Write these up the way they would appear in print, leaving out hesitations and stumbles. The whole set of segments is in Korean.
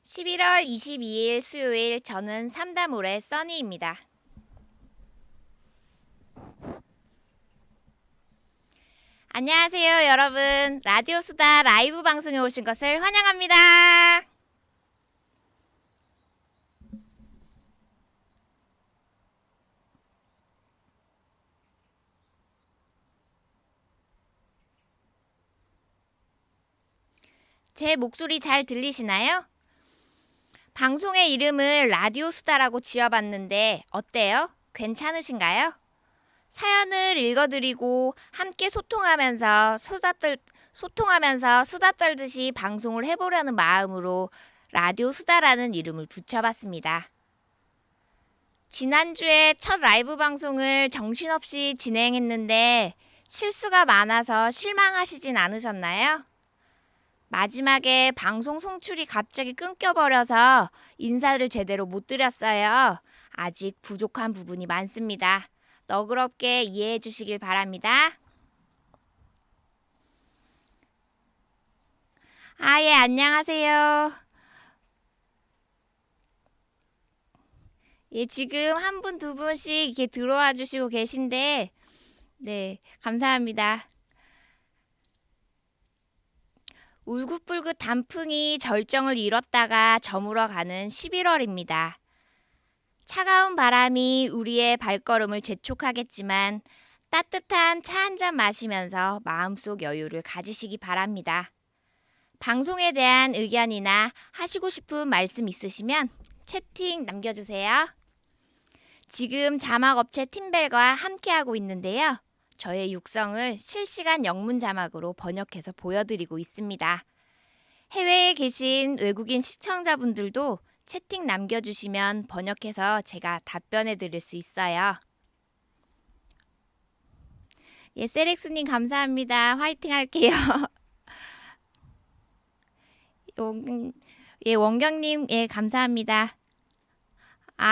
11월 22일 수요일, 저는 삼다몰의 써니입니다. 안녕하세요, 여러분. 라디오 수다 라이브 방송에 오신 것을 환영합니다. 제 목소리 잘 들리시나요? 방송의 이름을 라디오 수다라고 지어봤는데 어때요? 괜찮으신가요? 사연을 읽어드리고 함께 소통하면서 수다 떨듯이 방송을 해보려는 마음으로 라디오 수다라는 이름을 붙여봤습니다. 지난주에 첫 라이브 방송을 정신없이 진행했는데 실수가 많아서 실망하시진 않으셨나요? 마지막에 방송 송출이 갑자기 끊겨버려서 인사를 제대로 못 드렸어요. 아직 부족한 부분이 많습니다. 너그럽게 이해해 주시길 바랍니다. 예, 안녕하세요. 예, 지금 한 분, 두 분씩 이렇게 들어와 주시고 계신데, 네, 감사합니다. 울긋불긋 단풍이 절정을 이뤘다가 저물어가는 11월입니다. 차가운 바람이 우리의 발걸음을 재촉하겠지만 따뜻한 차 한 잔 마시면서 마음속 여유를 가지시기 바랍니다. 방송에 대한 의견이나 하시고 싶은 말씀 있으시면 채팅 남겨주세요. 지금 자막업체 팀벨과 함께하고 있는데요. 저의 육성을 실시간 영문 자막으로 번역해서 보여드리고 있습니다. 해외에 계신 외국인 시청자분들도 채팅 남겨주시면 번역해서 제가 답변해 드릴 수 있어요. 예, 세렉스님 감사합니다. 화이팅 할게요. 예, 원경님, 예, 감사합니다.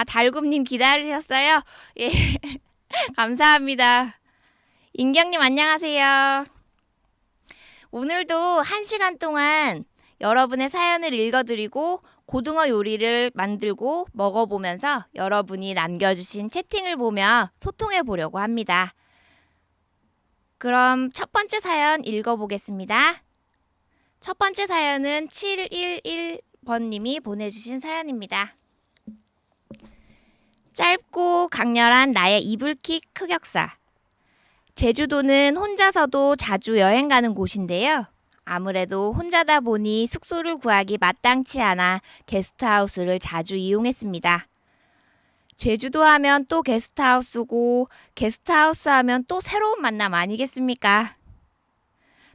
달굼님 기다리셨어요? 예, 감사합니다. 인경님 안녕하세요. 오늘도 1시간 동안 여러분의 사연을 읽어드리고 고등어 요리를 만들고 먹어보면서 여러분이 남겨주신 채팅을 보며 소통해 보려고 합니다. 그럼 첫 번째 사연 읽어보겠습니다. 첫 번째 사연은 711번님이 보내주신 사연입니다. 짧고 강렬한 나의 이불킥 흑역사. 제주도는 혼자서도 자주 여행 가는 곳인데요. 아무래도 혼자다 보니 숙소를 구하기 마땅치 않아 게스트하우스를 자주 이용했습니다. 제주도 하면 또 게스트하우스고 게스트하우스 하면 또 새로운 만남 아니겠습니까?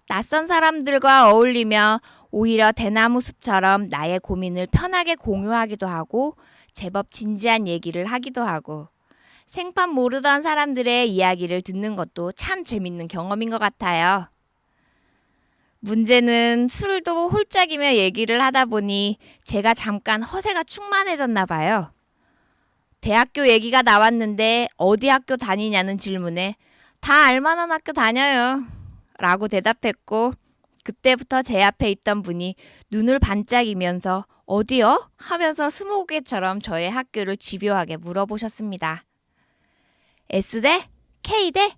낯선 사람들과 어울리며 오히려 대나무 숲처럼 나의 고민을 편하게 공유하기도 하고 제법 진지한 얘기를 하기도 하고 생판 모르던 사람들의 이야기를 듣는 것도 참 재밌는 경험인 것 같아요. 문제는 술도 홀짝이며 얘기를 하다 보니 제가 잠깐 허세가 충만해졌나 봐요. 대학교 얘기가 나왔는데 어디 학교 다니냐는 질문에 다 알만한 학교 다녀요 라고 대답했고 그때부터 제 앞에 있던 분이 눈을 반짝이면서 어디요? 하면서 스무고개처럼 저의 학교를 집요하게 물어보셨습니다. S대? K대?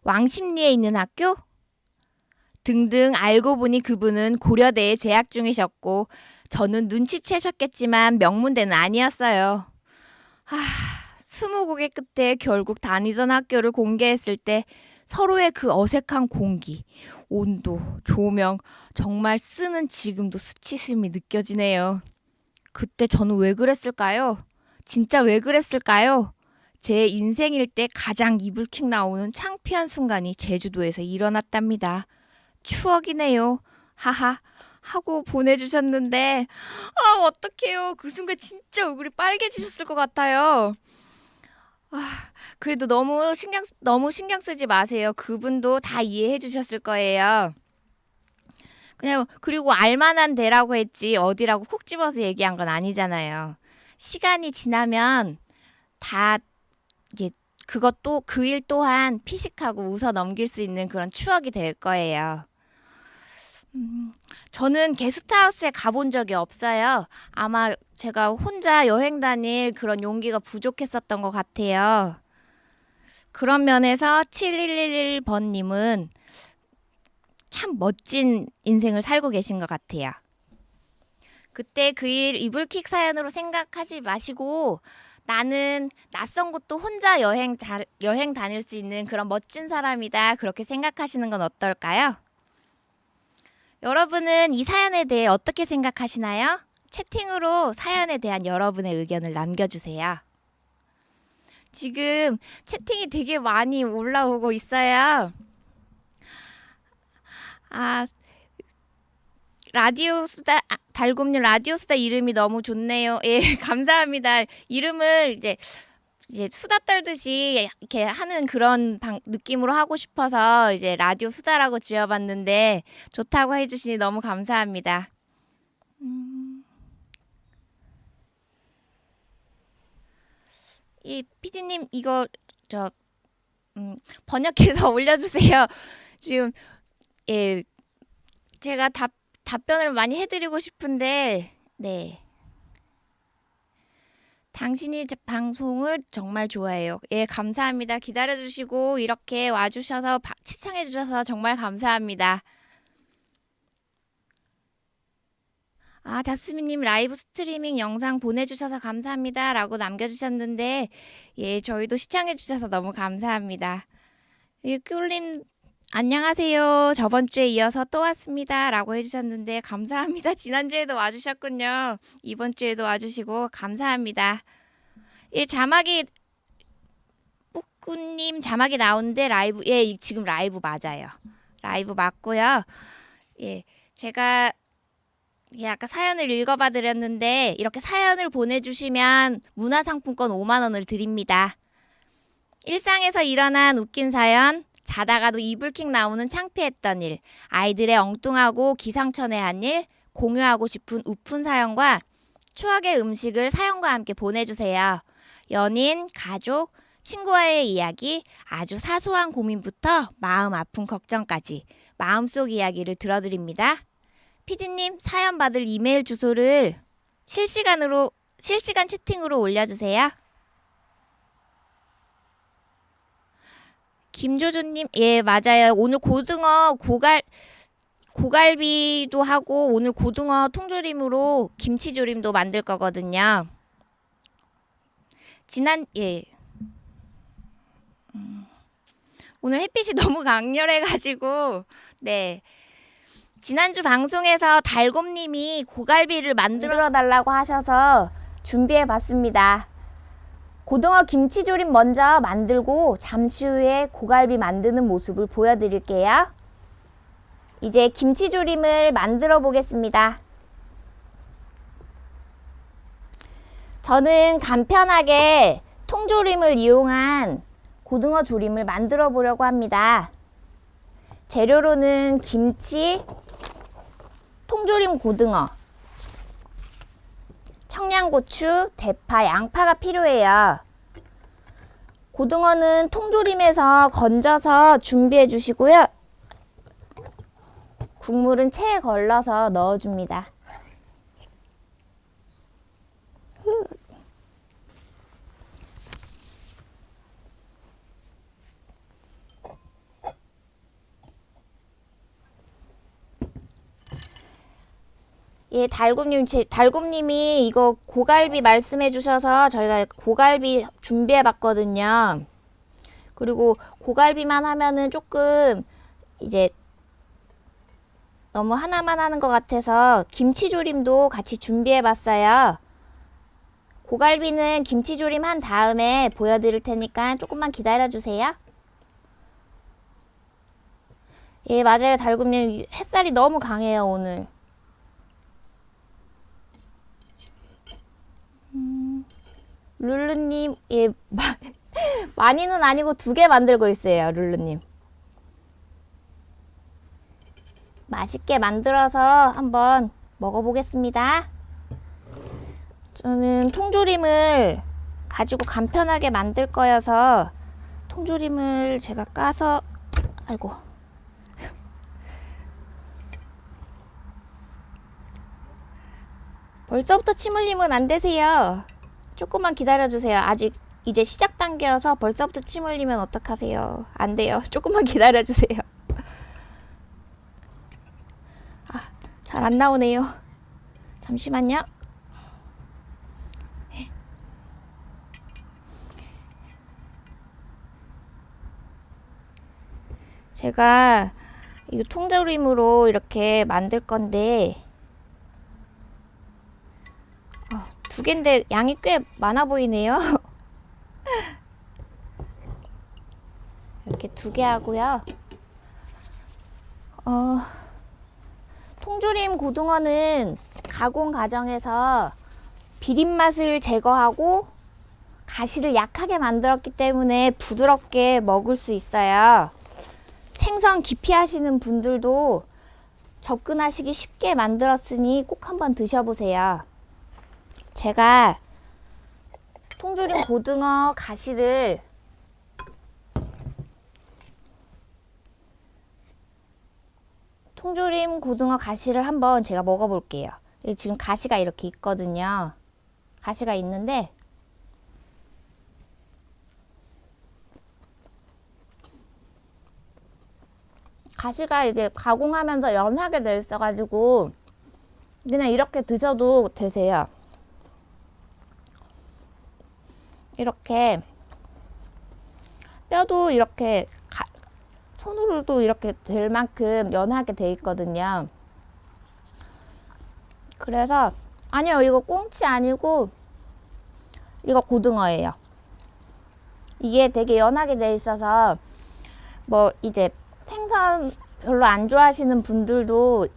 왕십리에 있는 학교? 등등 알고 보니 그분은 고려대에 재학 중이셨고 저는 눈치채셨겠지만 명문대는 아니었어요. 스무고개 끝에 결국 다니던 학교를 공개했을 때 서로의 그 어색한 공기, 온도, 조명, 정말 쓰는 지금도 수치심이 느껴지네요. 그때 저는 왜 그랬을까요? 진짜 왜 그랬을까요? 제 인생일 때 가장 이불킥 나오는 창피한 순간이 제주도에서 일어났답니다. 추억이네요. 하하. 하고 보내주셨는데 어떡해요. 그 순간 진짜 얼굴이 빨개지셨을 것 같아요. 그래도 너무 신경 쓰지 마세요. 그분도 다 이해해 주셨을 거예요. 그냥 그리고 알만한 데라고 했지 어디라고 콕 집어서 얘기한 건 아니잖아요. 시간이 지나면 다 이게 그것도 그 일 또한 피식하고 웃어 넘길 수 있는 그런 추억이 될 거예요. 저는 게스트하우스에 가본 적이 없어요. 아마 제가 혼자 여행 다닐 그런 용기가 부족했었던 것 같아요. 그런 면에서 7111번님은 참 멋진 인생을 살고 계신 것 같아요. 그때 그 일 이불킥 사연으로 생각하지 마시고 나는 낯선 곳도 혼자 여행 다닐 수 있는 그런 멋진 사람이다. 그렇게 생각하시는 건 어떨까요? 여러분은 이 사연에 대해 어떻게 생각하시나요? 채팅으로 사연에 대한 여러분의 의견을 남겨주세요. 지금 채팅이 되게 많이 올라오고 있어요. 라디오 수다 달곰님 라디오 수다 이름이 너무 좋네요. 예, 감사합니다. 이름을 이제 수다 떨듯이 이렇게 하는 그런 느낌으로 하고 싶어서 이제 라디오 수다라고 지어봤는데 좋다고 해주시니 너무 감사합니다. 이 PD님 이거 번역해서 올려주세요. 지금 예 제가 답변을 많이 해드리고 싶은데 네. 당신이 방송을 정말 좋아해요. 예, 감사합니다. 기다려주시고 이렇게 와주셔서 시청해주셔서 정말 감사합니다. 자스민님 라이브 스트리밍 영상 보내주셔서 감사합니다. 라고 남겨주셨는데 예, 저희도 시청해주셔서 너무 감사합니다. 예, 꿀님 안녕하세요. 저번 주에 이어서 또 왔습니다. 라고 해주셨는데 감사합니다. 지난주에도 와주셨군요. 이번 주에도 와주시고 감사합니다. 예, 자막이 뿌꾸님 자막이 나오는데 라이브 예 지금 라이브 맞아요. 라이브 맞고요. 예, 제가 아까 사연을 읽어봐 드렸는데 이렇게 사연을 보내주시면 문화상품권 5만 원을 드립니다. 일상에서 일어난 웃긴 사연, 자다가도 이불킥 나오는 창피했던 일, 아이들의 엉뚱하고 기상천외한 일, 공유하고 싶은 우픈 사연과 추억의 음식을 사연과 함께 보내주세요. 연인, 가족, 친구와의 이야기, 아주 사소한 고민부터 마음 아픈 걱정까지 마음속 이야기를 들어드립니다. 피디님 사연 받을 이메일 주소를 실시간 채팅으로 올려주세요. 김조조님 예 맞아요. 오늘 고등어 고갈비도 하고 오늘 고등어 통조림으로 김치조림도 만들 거거든요. 오늘 햇빛이 너무 강렬해가지고 네. 지난주 방송에서 달곰님이 고갈비를 만들어 달라고 하셔서 준비해 봤습니다. 고등어 김치조림 먼저 만들고 잠시 후에 고갈비 만드는 모습을 보여드릴게요. 이제 김치조림을 만들어 보겠습니다. 저는 간편하게 통조림을 이용한 고등어 조림을 만들어 보려고 합니다. 재료로는 김치, 통조림 고등어, 청양고추, 대파, 양파가 필요해요. 고등어는 통조림에서 건져서 준비해 주시고요. 국물은 체에 걸러서 넣어줍니다. 예, 달곰님이 이거 고갈비 말씀해 주셔서 저희가 고갈비 준비해 봤거든요. 그리고 고갈비만 하면은 조금 이제 너무 하나만 하는 것 같아서 김치조림도 같이 준비해 봤어요. 고갈비는 김치조림 한 다음에 보여드릴 테니까 조금만 기다려 주세요. 예, 맞아요. 달곰님 햇살이 너무 강해요, 오늘. 룰루님, 예, 많이는 아니고 2개 만들고 있어요, 룰루님. 맛있게 만들어서 한번 먹어보겠습니다. 저는 통조림을 가지고 간편하게 만들 거여서 통조림을 제가 까서, 아이고. 벌써부터 침 흘리면 안 되세요. 조금만 기다려주세요. 아직 이제 시작 단계여서 벌써부터 침 흘리면 어떡하세요. 안 돼요. 조금만 기다려주세요. 아, 잘 안 나오네요. 잠시만요. 제가 이 통조림으로 이렇게 만들 건데 두 개인데 양이 꽤 많아 보이네요. 이렇게 두 개 하고요. 통조림 고등어는 가공 과정에서 비린 맛을 제거하고 가시를 약하게 만들었기 때문에 부드럽게 먹을 수 있어요. 생선 기피하시는 분들도 접근하시기 쉽게 만들었으니 꼭 한번 드셔보세요. 제가 통조림 고등어 가시를 한번 제가 먹어볼게요. 지금 가시가 이렇게 있거든요. 가시가 있는데 가시가 이게 가공하면서 연하게 돼 있어가지고 그냥 이렇게 드셔도 되세요. 이렇게 뼈도 이렇게 손으로도 이렇게 될 만큼 연하게 돼 있거든요. 그래서 아니요, 이거 꽁치 아니고 이거 고등어예요. 이게 되게 연하게 돼 있어서 뭐 이제 생선 별로 안 좋아하시는 분들도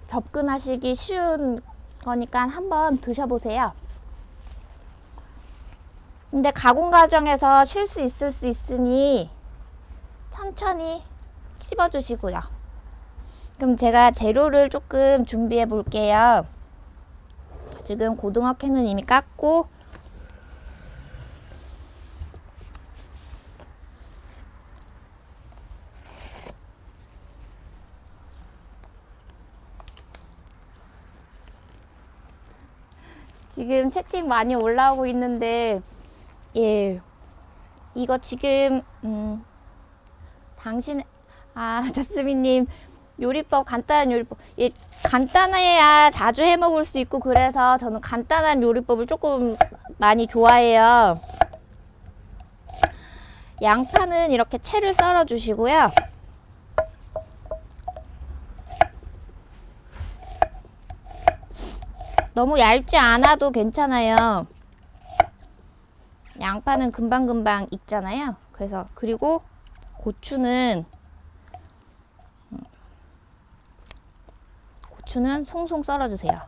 접근하시기 쉬운 거니까 한번 드셔보세요. 근데 가공 과정에서 실수 있을 수 있으니 천천히 씹어주시고요. 그럼 제가 재료를 조금 준비해 볼게요. 지금 고등어 캔은 이미 깠고 지금 채팅 많이 올라오고 있는데 예, 이거 지금 자스민님 요리법, 간단한 요리법. 예, 간단해야 자주 해 먹을 수 있고 그래서 저는 간단한 요리법을 조금 많이 좋아해요. 양파는 이렇게 채를 썰어 주시고요. 너무 얇지 않아도 괜찮아요. 양파는 금방금방 익잖아요. 그리고 고추는 송송 썰어주세요.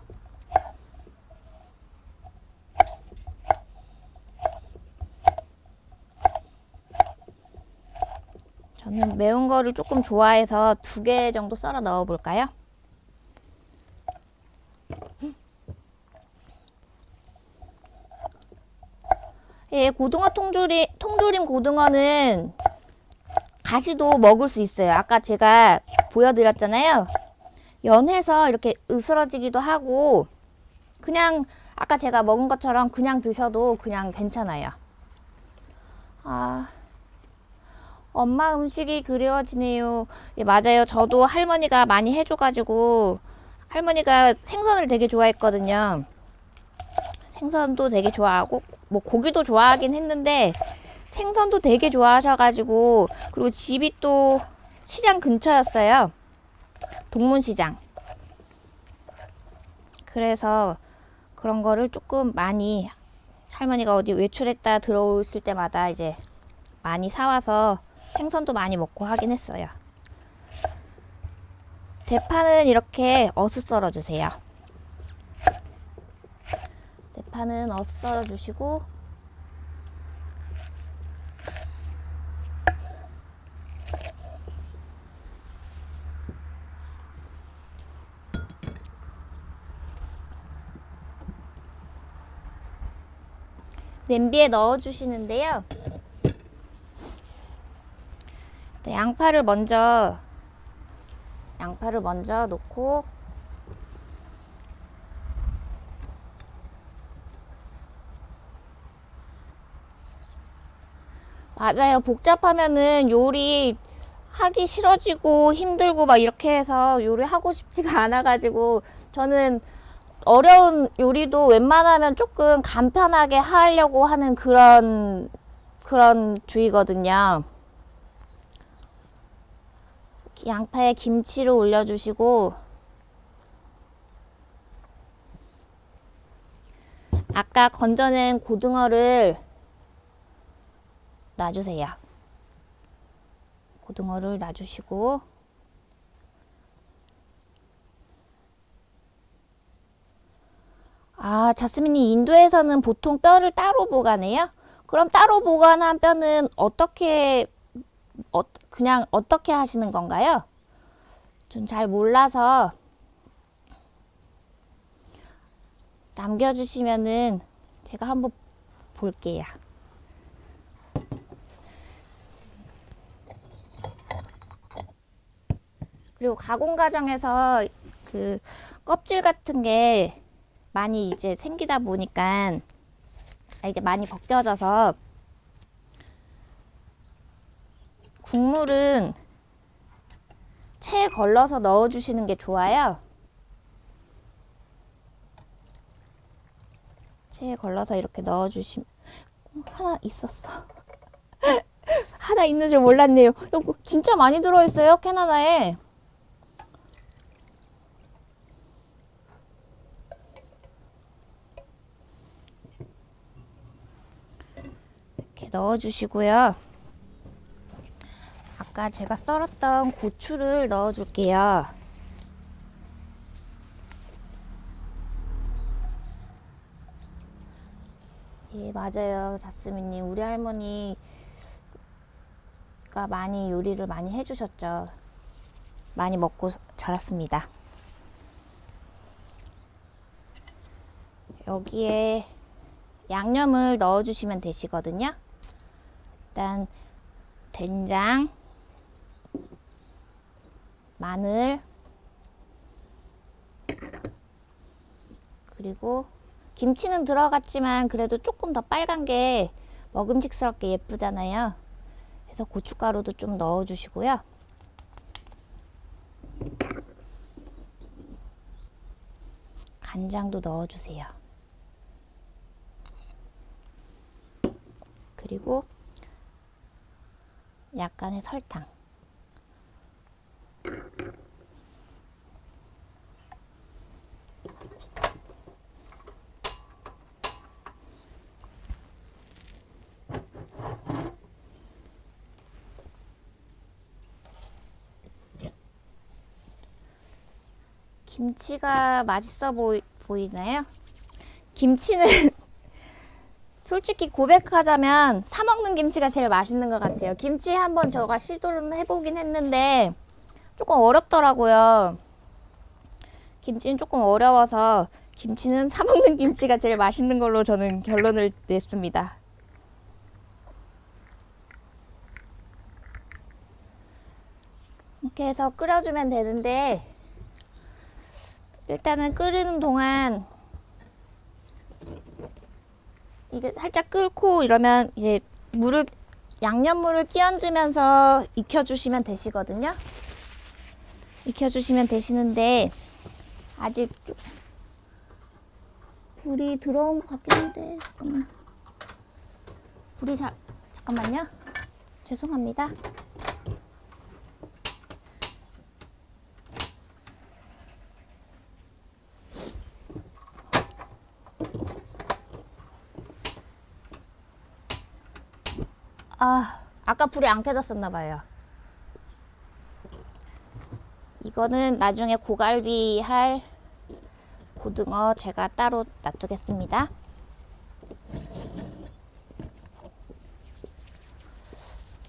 저는 매운 거를 조금 좋아해서 2개 정도 썰어 넣어 볼까요? 예, 통조림 고등어는 가시도 먹을 수 있어요. 아까 제가 보여드렸잖아요. 연해서 이렇게 으스러지기도 하고 그냥 아까 제가 먹은 것처럼 그냥 드셔도 그냥 괜찮아요. 엄마 음식이 그리워지네요. 예, 맞아요. 저도 할머니가 많이 해줘가지고 할머니가 생선을 되게 좋아했거든요. 생선도 되게 좋아하고 뭐 고기도 좋아하긴 했는데 생선도 되게 좋아하셔가지고 그리고 집이 또 시장 근처였어요. 동문시장. 그래서 그런 거를 조금 많이 할머니가 어디 외출했다 들어오실 때마다 이제 많이 사와서 생선도 많이 먹고 하긴 했어요. 대파는 이렇게 어슷 썰어 주세요. 대파는 어슷 썰어 주시고 냄비에 넣어 주시는데요. 양파를 먼저 놓고 맞아요. 복잡하면은 요리 하기 싫어지고 힘들고 막 이렇게 해서 요리하고 싶지가 않아가지고 저는 어려운 요리도 웬만하면 조금 간편하게 하려고 하는 그런 주의거든요. 양파에 김치를 올려주시고 아까 건져낸 고등어를 놔주세요. 고등어를 놔주시고 아, 자스민이 인도에서는 보통 뼈를 따로 보관해요? 그럼 따로 보관한 뼈는 그냥 어떻게 하시는 건가요? 전 잘 몰라서 남겨주시면은 제가 한번 볼게요. 그리고 가공 과정에서 그 껍질 같은 게 많이 이제 생기다 보니까 이게 많이 벗겨져서 국물은 체에 걸러서 넣어주시는 게 좋아요. 체에 걸러서 이렇게 넣어주시면 하나 있었어. 하나 있는 줄 몰랐네요. 이거 진짜 많이 들어있어요, 캔 하나에. 이렇게 넣어주시고요. 아까 제가 썰었던 고추를 넣어줄게요. 예, 맞아요. 자스민님. 우리 할머니가 많이 요리를 많이 해주셨죠. 많이 먹고 자랐습니다. 여기에 양념을 넣어주시면 되시거든요. 일단 된장, 마늘, 그리고 김치는 들어갔지만 그래도 조금 더 빨간 게 먹음직스럽게 예쁘잖아요. 그래서 고춧가루도 좀 넣어주시고요. 간장도 넣어주세요. 그리고 약간의 설탕. 김치가 맛있어 보이나요? 김치는 솔직히 고백하자면 사 먹는 김치가 제일 맛있는 것 같아요. 김치 한번 제가 시도를 해보긴 했는데 조금 어렵더라고요. 김치는 조금 어려워서 김치는 사 먹는 김치가 제일 맛있는 걸로 저는 결론을 냈습니다. 이렇게 해서 끓여주면 되는데 일단은 끓이는 동안 이게 살짝 끓고 이러면 이제 양념물을 끼얹으면서 익혀주시면 되시거든요. 익혀주시면 되시는데 아직 좀 불이 들어온 것 같긴 한데 잠깐만. 잠깐만요. 죄송합니다. 아까 불이 안 켜졌었나 봐요. 이거는 나중에 고갈비 할 고등어 제가 따로 놔두겠습니다.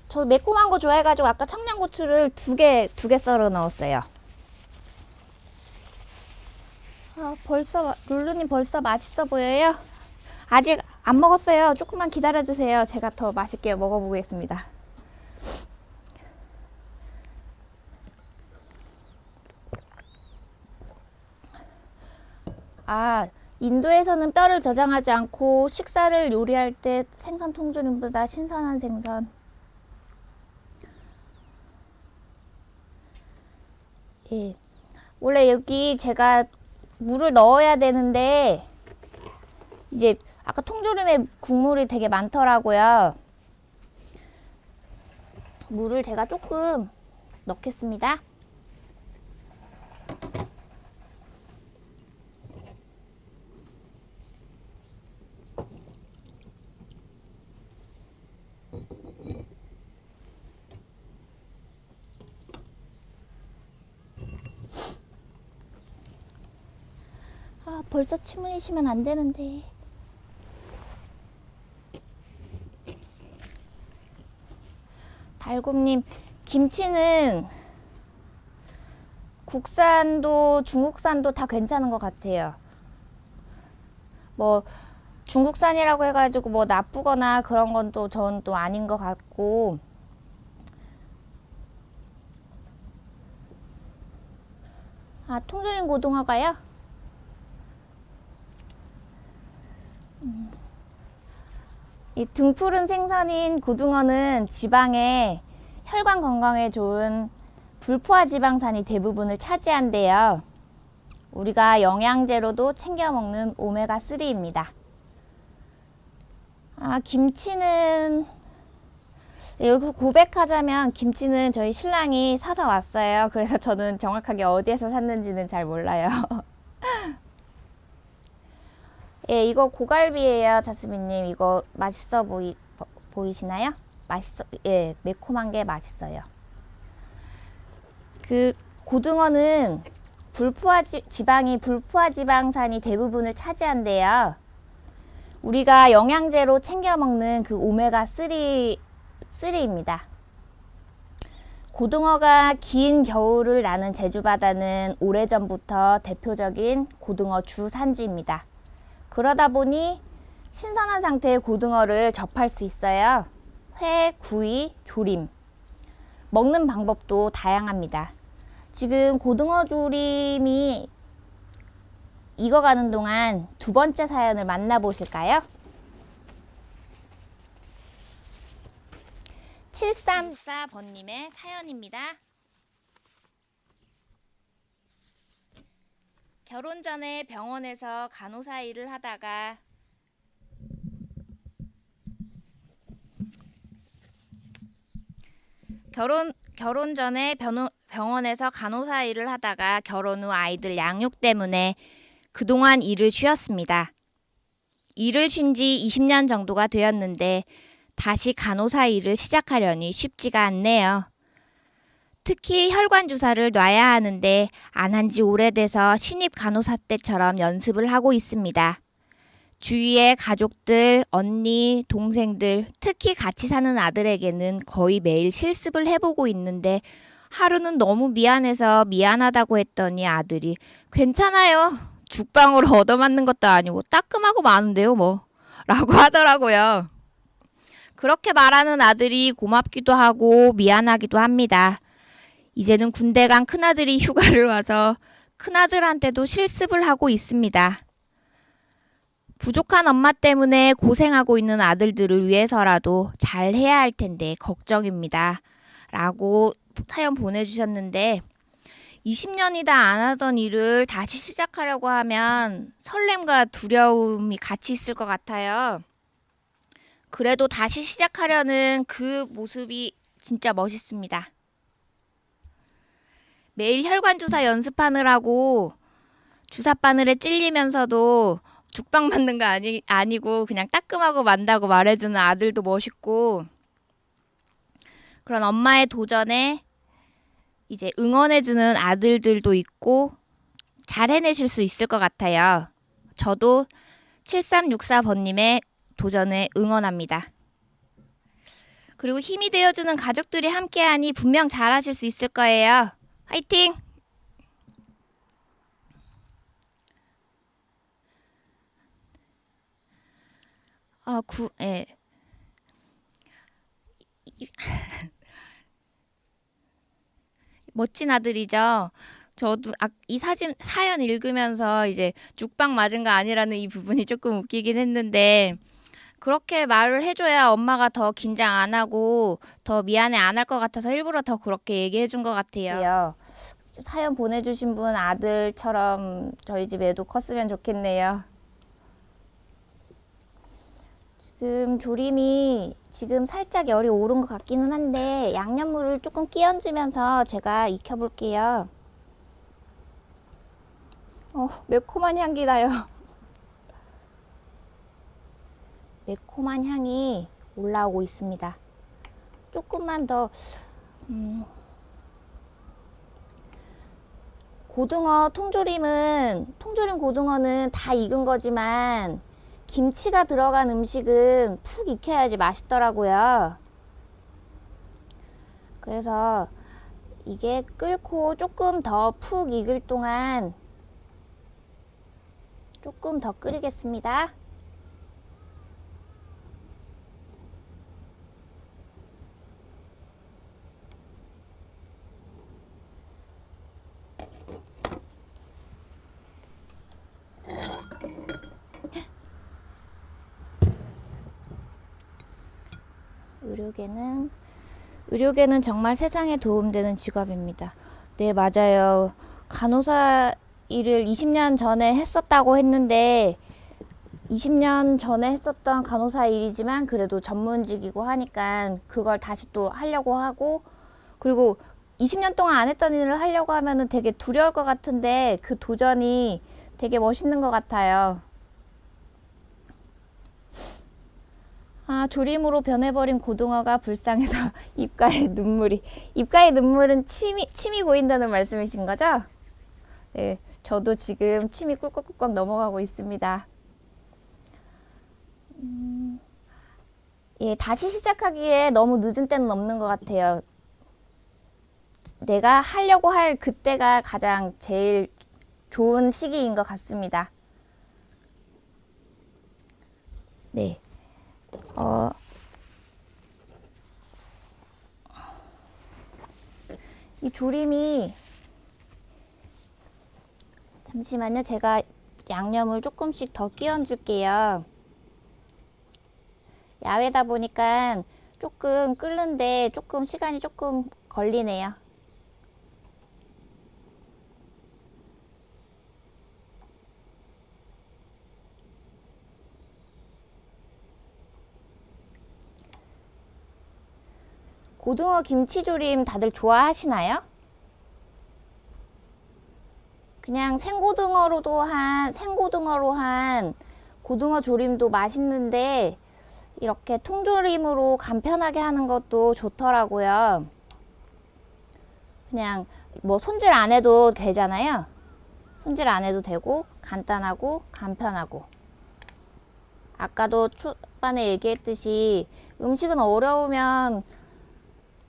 저 매콤한 거 좋아해가지고 아까 청양고추를 두 개 썰어 넣었어요. 룰루님 벌써 맛있어 보여요? 아직 안 먹었어요. 조금만 기다려주세요. 제가 더 맛있게 먹어보겠습니다. 인도에서는 뼈를 저장하지 않고 식사를 요리할 때 생선 통조림보다 신선한 생선 예. 원래 여기 제가 물을 넣어야 되는데 이제 아까 통조림에 국물이 되게 많더라고요. 물을 제가 조금 넣겠습니다. 아, 벌써 침 흘리시면 안 되는데. 달곰님, 김치는 국산도 중국산도 다 괜찮은 것 같아요. 뭐 중국산이라고 해가지고 뭐 나쁘거나 그런 건 또 전 또 아닌 것 같고. 아, 통조림 고등어가요? 이 등푸른 생선인 고등어는 지방에 혈관 건강에 좋은 불포화 지방산이 대부분을 차지한대요. 우리가 영양제로도 챙겨 먹는 오메가3입니다. 아, 김치는 여기서 고백하자면 김치는 저희 신랑이 사서 왔어요. 그래서 저는 정확하게 어디에서 샀는지는 잘 몰라요. 예, 이거 고갈비예요, 자스민님. 이거 맛있어 보이시나요? 예, 매콤한 게 맛있어요. 그 고등어는 지방이 불포화 지방산이 대부분을 차지한대요. 우리가 영양제로 챙겨 먹는 그 오메가3입니다. 고등어가 긴 겨울을 나는 제주바다는 오래전부터 대표적인 고등어 주산지입니다. 그러다 보니 신선한 상태의 고등어를 접할 수 있어요. 회, 구이, 조림. 먹는 방법도 다양합니다. 지금 고등어 조림이 익어가는 동안 두 번째 사연을 만나보실까요? 7364번님의 사연입니다. 결혼 전에 병원에서 간호사 일을 하다가 결혼 전에 병원에서 간호사 일을 하다가 결혼 후 아이들 양육 때문에 그동안 일을 쉬었습니다. 일을 쉰 지 20년 정도가 되었는데 다시 간호사 일을 시작하려니 쉽지가 않네요. 특히 혈관 주사를 놔야 하는데 안 한 지 오래돼서 신입 간호사 때처럼 연습을 하고 있습니다. 주위의 가족들, 언니, 동생들, 특히 같이 사는 아들에게는 거의 매일 실습을 해보고 있는데 하루는 너무 미안해서 미안하다고 했더니 아들이 괜찮아요. 죽방으로 얻어맞는 것도 아니고 따끔하고 마는데요 뭐 라고 하더라고요. 그렇게 말하는 아들이 고맙기도 하고 미안하기도 합니다. 이제는 군대 간 큰아들이 휴가를 와서 큰아들한테도 실습을 하고 있습니다. 부족한 엄마 때문에 고생하고 있는 아들들을 위해서라도 잘 해야 할 텐데 걱정입니다. 라고 사연 보내주셨는데 20년이다 안 하던 일을 다시 시작하려고 하면 설렘과 두려움이 같이 있을 것 같아요. 그래도 다시 시작하려는 그 모습이 진짜 멋있습니다. 매일 혈관 주사 연습하느라고 주사 바늘에 찔리면서도 죽방 맞는 거 아니고 그냥 따끔하고 만다고 말해주는 아들도 멋있고 그런 엄마의 도전에 이제 응원해주는 아들들도 있고 잘 해내실 수 있을 것 같아요. 저도 7364번님의 도전에 응원합니다. 그리고 힘이 되어주는 가족들이 함께하니 분명 잘하실 수 있을 거예요. 화이팅! 예. 멋진 아들이죠. 저도 이 사연 읽으면서 이제 죽방 맞은 거 아니라는 이 부분이 조금 웃기긴 했는데 그렇게 말을 해줘야 엄마가 더 긴장 안 하고 더 미안해 안 할 것 같아서 일부러 더 그렇게 얘기해 준 것 같아요. 사연 보내주신 분 아들처럼 저희 집 애도 컸으면 좋겠네요. 지금 조림이 지금 살짝 열이 오른 것 같기는 한데 양념물을 조금 끼얹으면서 제가 익혀볼게요. 매콤한 향기 나요. 매콤한 향이 올라오고 있습니다. 조금만 더 고등어 통조림 고등어는 다 익은 거지만 김치가 들어간 음식은 푹 익혀야지 맛있더라고요. 그래서 이게 끓고 조금 더 푹 익을 동안 조금 더 끓이겠습니다. 의료계는 정말 세상에 도움되는 직업입니다. 네, 맞아요. 간호사 일을 20년 전에 했었다고 했는데 20년 전에 했었던 간호사 일이지만 그래도 전문직이고 하니까 그걸 다시 또 하려고 하고, 그리고 20년 동안 안 했던 일을 하려고 하면은 되게 두려울 것 같은데 그 도전이 되게 멋있는 것 같아요. 조림으로 변해버린 고등어가 불쌍해서 입가에 눈물은 침이 고인다는 말씀이신 거죠? 네, 저도 지금 침이 꿀꺽꿀꺽 넘어가고 있습니다. 예, 다시 시작하기에 너무 늦은 때는 없는 것 같아요. 내가 하려고 할 그때가 가장 제일 좋은 시기인 것 같습니다. 네. 이 조림이, 잠시만요. 제가 양념을 조금씩 더 끼얹을게요. 야외다 보니까 조금 끓는데 조금 시간이 조금 걸리네요. 고등어 김치조림 다들 좋아하시나요? 그냥 생고등어로 한 고등어 조림도 맛있는데 이렇게 통조림으로 간편하게 하는 것도 좋더라고요. 그냥 뭐 손질 안 해도 되잖아요. 손질 안 해도 되고 간단하고 간편하고. 아까도 초반에 얘기했듯이 음식은 어려우면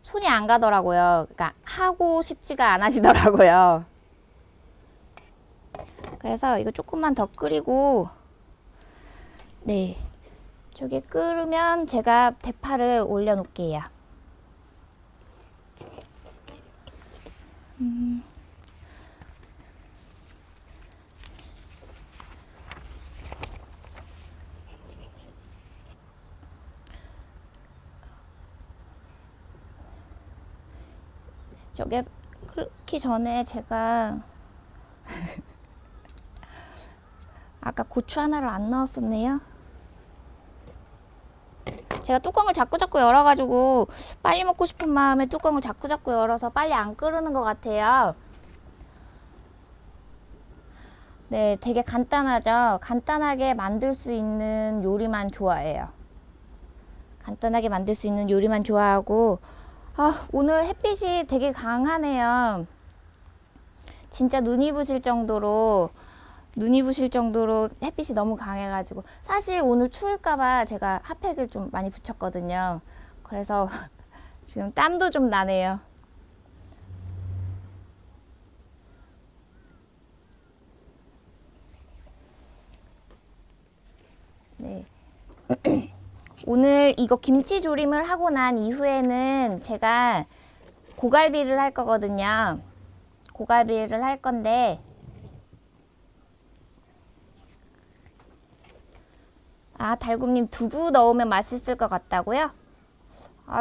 손이 안 가더라고요. 그러니까 하고 싶지가 않아지더라고요. 그래서 이거 조금만 더 끓이고, 네, 저게 끓으면 제가 대파를 올려 놓을게요. 저게 끓기 전에 제가 아까 고추 하나를 안 넣었었네요. 제가 뚜껑을 자꾸 열어가지고 빨리 먹고 싶은 마음에 뚜껑을 자꾸 열어서 빨리 안 끓는 것 같아요. 네, 되게 간단하죠. 간단하게 만들 수 있는 요리만 좋아해요. 간단하게 만들 수 있는 요리만 좋아하고, 오늘 햇빛이 되게 강하네요. 진짜 눈이 부실 정도로 햇빛이 너무 강해가지고, 사실 오늘 추울까봐 제가 핫팩을 좀 많이 붙였거든요. 그래서 지금 땀도 좀 나네요. 네. 오늘 이거 김치조림을 하고 난 이후에는 제가 고갈비를 할 거거든요. 고갈비를 할 건데, 달굼님 두부 넣으면 맛있을 것 같다고요?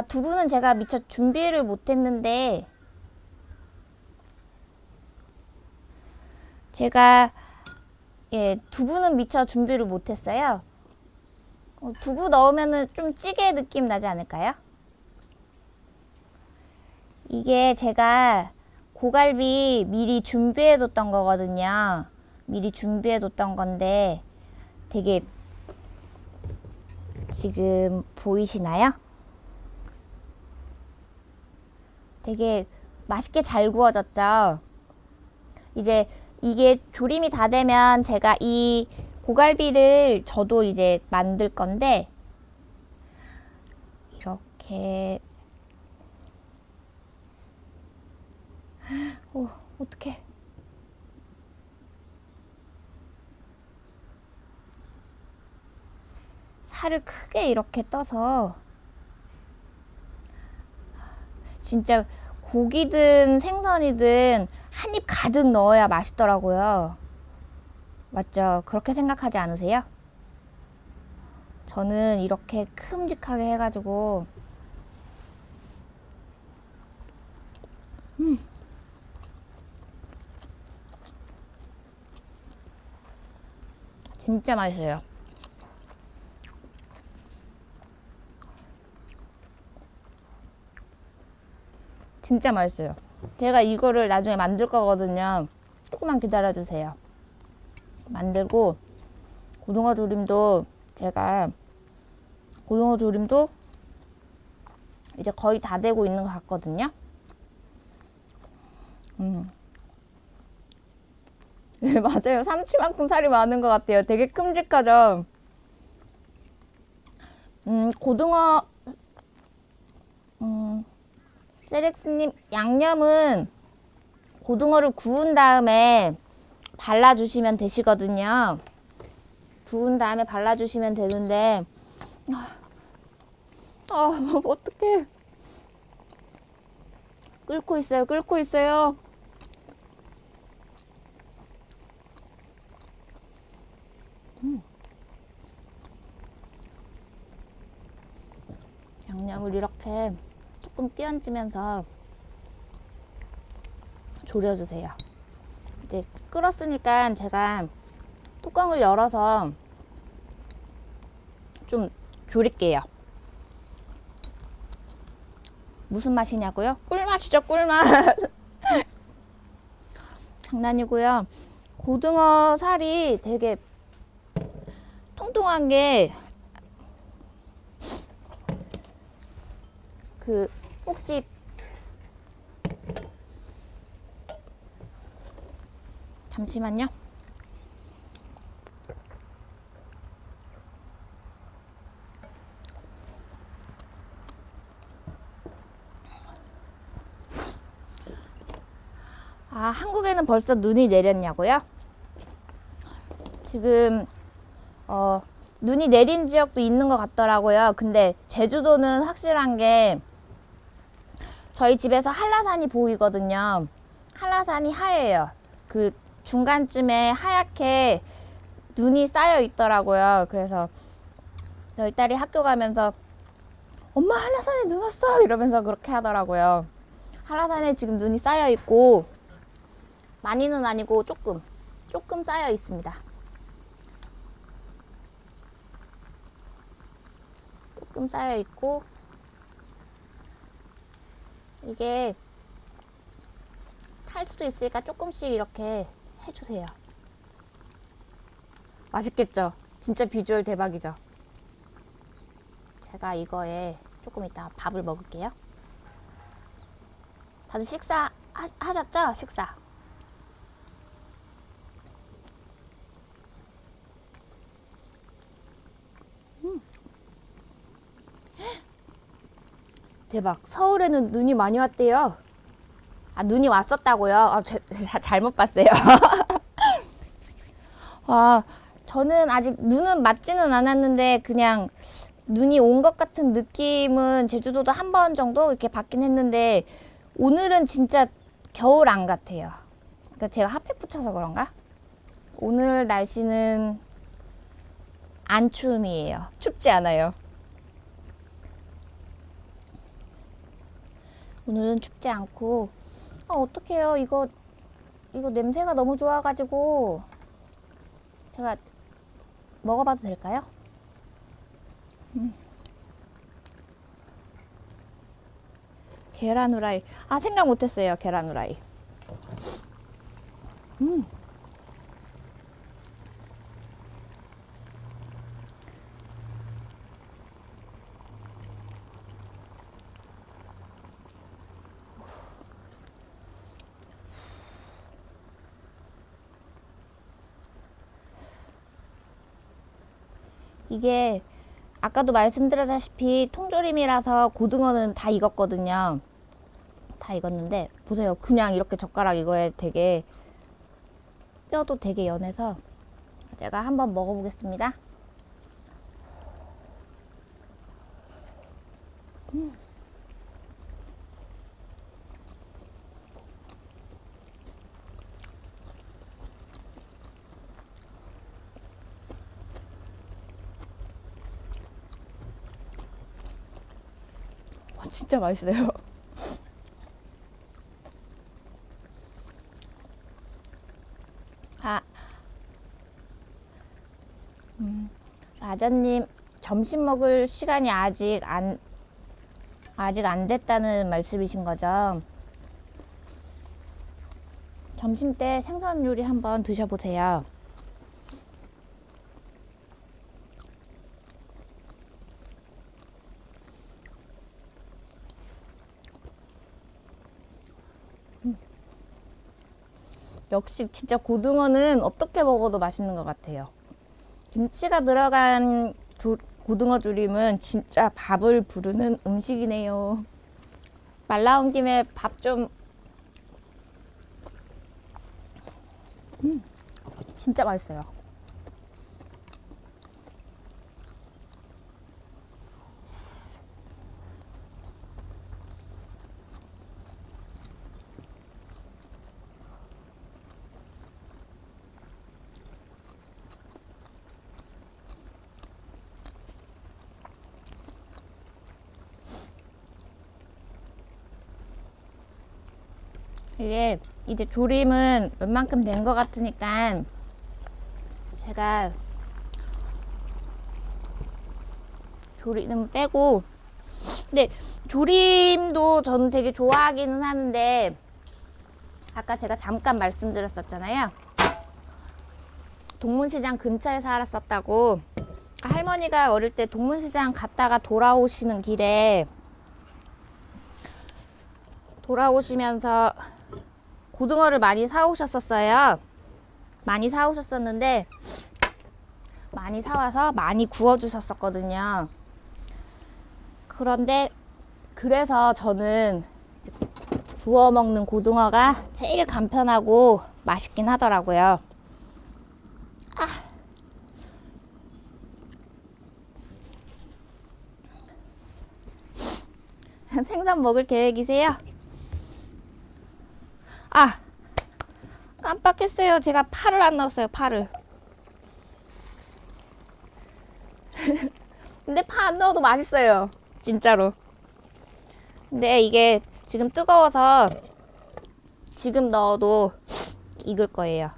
두부는 제가 미처 준비를 못 했는데, 제가 두부는 미처 준비를 못했어요. 두부 넣으면은 좀 찌개 느낌 나지 않을까요? 이게 제가 고갈비 미리 준비해 뒀던 거거든요. 미리 준비해 뒀던 건데 되게 지금 보이시나요? 되게 맛있게 잘 구워졌죠? 이제 이게 조림이 다 되면 제가 이 고갈비를 저도 이제 만들 건데 이렇게 어떡해. 살을 크게 이렇게 떠서 진짜 고기든 생선이든 한 입 가득 넣어야 맛있더라고요. 맞죠? 그렇게 생각하지 않으세요? 저는 이렇게 큼직하게 해가지고 진짜 맛있어요. 진짜 맛있어요. 제가 이거를 나중에 만들 거거든요. 조금만 기다려주세요. 만들고 고등어 조림도 이제 거의 다 되고 있는 것 같거든요. 네, 맞아요. 삼치만큼 살이 많은 것 같아요. 되게 큼직하죠. 고등어, 세렉스님, 양념은 고등어를 구운 다음에 발라주시면 되시거든요. 구운 다음에 발라주시면 되는데, 어떡해. 끓고 있어요. 양념을 이렇게 조금 끼얹으면서 졸여주세요. 이제 끓었으니까 제가 뚜껑을 열어서 좀 졸일게요. 무슨 맛이냐고요? 꿀맛이죠, 꿀맛. 장난이고요. 고등어 살이 되게 통통한 게 혹시 잠시만요. 한국에는 벌써 눈이 내렸냐고요? 지금 눈이 내린 지역도 있는 것 같더라고요. 근데 제주도는 확실한 게 저희 집에서 한라산이 보이거든요. 한라산이 하얘요. 그 중간쯤에 하얗게 눈이 쌓여 있더라고요. 그래서 저희 딸이 학교 가면서 엄마 한라산에 눈 왔어 이러면서 그렇게 하더라고요. 한라산에 지금 눈이 쌓여 있고 많이는 아니고 조금 쌓여 있습니다. 조금 쌓여 있고 이게 탈 수도 있으니까 조금씩 이렇게 해주세요. 맛있겠죠? 진짜 비주얼 대박이죠? 제가 이거에 조금 이따 밥을 먹을게요. 다들 식사 하셨죠? 식사. 대박. 서울에는 눈이 많이 왔대요. 눈이 왔었다고요? 잘못 봤어요. 저는 아직 눈은 맞지는 않았는데 그냥 눈이 온 것 같은 느낌은 제주도도 한 번 정도 이렇게 받긴 했는데 오늘은 진짜 겨울 안 같아요. 그러니까 제가 핫팩 붙여서 그런가? 오늘 날씨는 안 추움이에요. 춥지 않아요. 오늘은 춥지 않고 어떡해요. 이거 이거 냄새가 너무 좋아가지고 제가 먹어봐도 될까요? 계란 후라이. 아, 생각 못했어요. 계란 후라이. 이게 아까도 말씀드렸다시피 통조림이라서 고등어는 다 익었거든요. 다 익었는데 보세요. 그냥 이렇게 젓가락 이거에 되게 뼈도 되게 연해서 제가 한번 먹어보겠습니다. 와, 진짜 맛있어요. 아, 라자님 점심 먹을 시간이 아직 안 됐다는 말씀이신 거죠? 점심 때 생선 요리 한번 드셔보세요. 역시 진짜 고등어는 어떻게 먹어도 맛있는 것 같아요. 김치가 들어간 고등어 조림은 진짜 밥을 부르는 음식이네요. 말 나온 김에 밥 좀. 진짜 맛있어요. 이게 이제 조림은 웬만큼 된 것 같으니까 제가 조림은 빼고, 근데 조림도 저는 되게 좋아하기는 하는데 아까 제가 잠깐 말씀드렸었잖아요. 동문시장 근처에 살았었다고. 할머니가 어릴 때 동문시장 갔다가 돌아오시는 길에 돌아오시면서 고등어를 많이 사오셨었어요. 많이 사오셨었는데 많이 사와서 많이 구워주셨었거든요. 그런데 그래서 저는 구워 먹는 고등어가 제일 간편하고 맛있긴 하더라고요. 생선 먹을 계획이세요? 아, 깜빡했어요. 제가 파를 안 넣었어요. 파를. 근데 파 안 넣어도 맛있어요. 진짜로. 근데 이게 지금 뜨거워서 지금 넣어도 익을 거예요.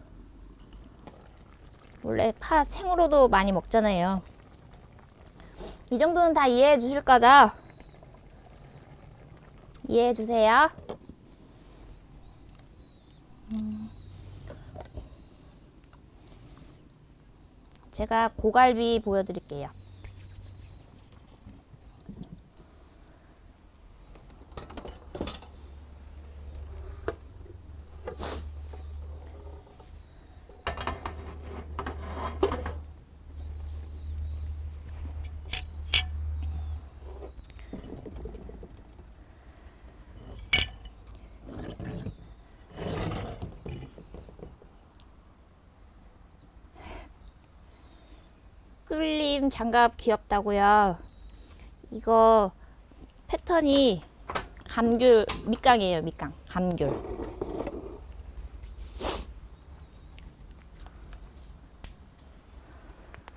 원래 파 생으로도 많이 먹잖아요. 이 정도는 다 이해해 주실 거죠? 이해해 주세요. 제가 고갈비 보여드릴게요. 꿀림 장갑 귀엽다고요. 이거 패턴이 감귤 밑강이에요. 밑강 감귤.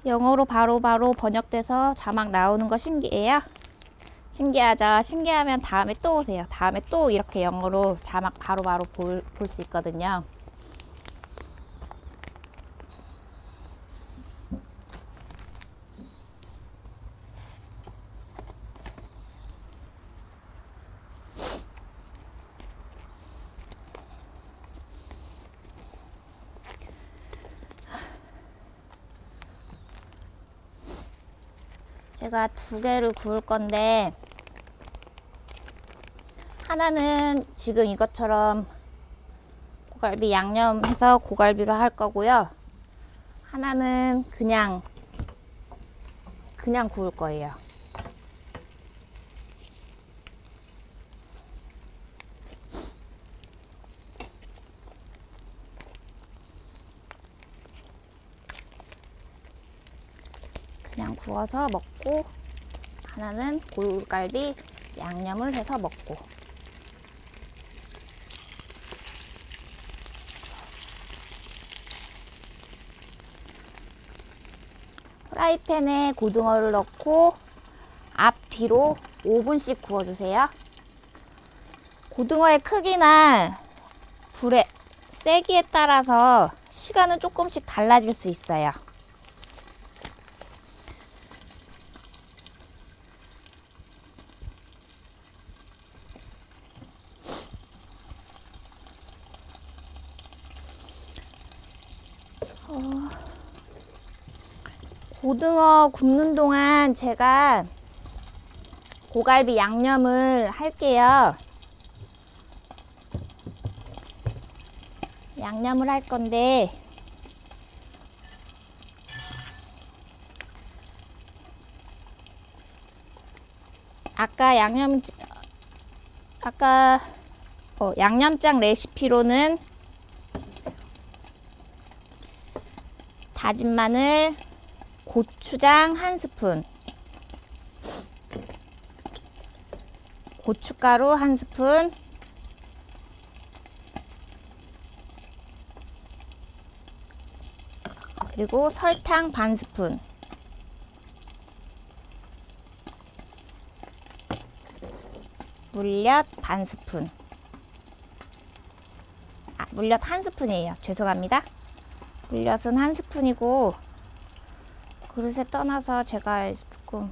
영어로 바로바로 번역돼서 자막 나오는 거 신기해요? 신기하죠? 신기하면 다음에 또 오세요. 다음에 또 이렇게 영어로 자막 바로바로 볼 수 있거든요. 제가 두 개를 구울 건데 하나는 지금 이것처럼 고갈비 양념해서 고갈비로 할 거고요. 하나는 그냥 구울 거예요. 그냥 구워서 먹고 하나는 고갈비 양념을 해서 먹고. 프라이팬에 고등어를 넣고 앞뒤로 5분씩 구워주세요. 고등어의 크기나 불의 세기에 따라서 시간은 조금씩 달라질 수 있어요. 고등어 굽는 동안 제가 고갈비 양념을 할게요. 양념을 할 건데 아까 양념장 레시피로는 다진 마늘, 고추장 1스푼, 고춧가루 1스푼, 그리고 설탕 반스푼, 물엿 반스푼. 물엿 1스푼이에요. 죄송합니다. 물엿은 1스푼이고 그릇에 떠나서 제가 조금